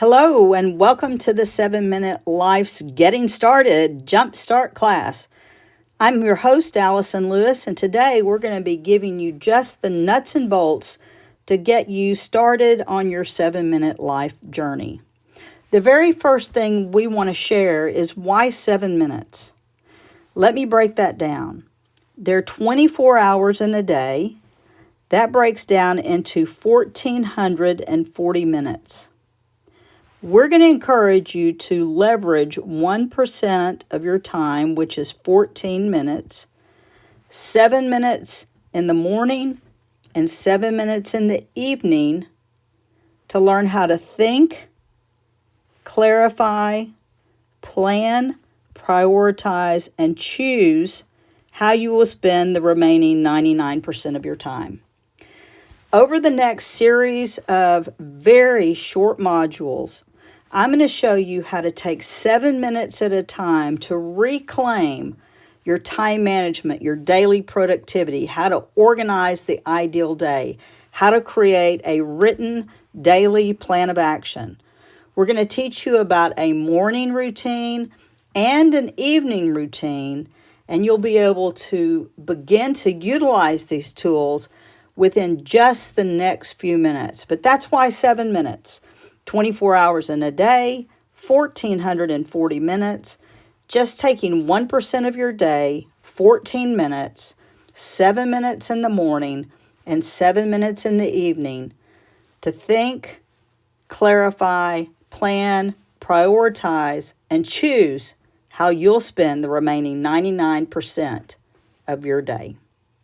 Hello, and welcome to the 7-Minute Life's Getting Started Jumpstart class. I'm your host, Allyson Lewis, and today we're going to be giving you just the nuts and bolts to get you started on your 7-minute life journey. The very first thing we want to share is why 7 minutes. Let me break that down. There are 24 hours in a day. That breaks down into 1,440 minutes. We're going to encourage you to leverage 1% of your time, which is 14 minutes, 7 minutes in the morning and 7 minutes in the evening to learn how to think, clarify, plan, prioritize, and choose how you will spend the remaining 99% of your time. Over the next series of very short modules, I'm going to show you how to take 7 minutes at a time to reclaim your time management, your daily productivity, how to organize the ideal day, how to create a written daily plan of action. We're going to teach you about a morning routine and an evening routine, and you'll be able to begin to utilize these tools within just the next few minutes. But that's why 7 minutes. 24 hours in a day, 1,440 minutes, just taking 1% of your day, 14 minutes, 7 minutes in the morning, and 7 minutes in the evening to think, clarify, plan, prioritize, and choose how you'll spend the remaining 99% of your day.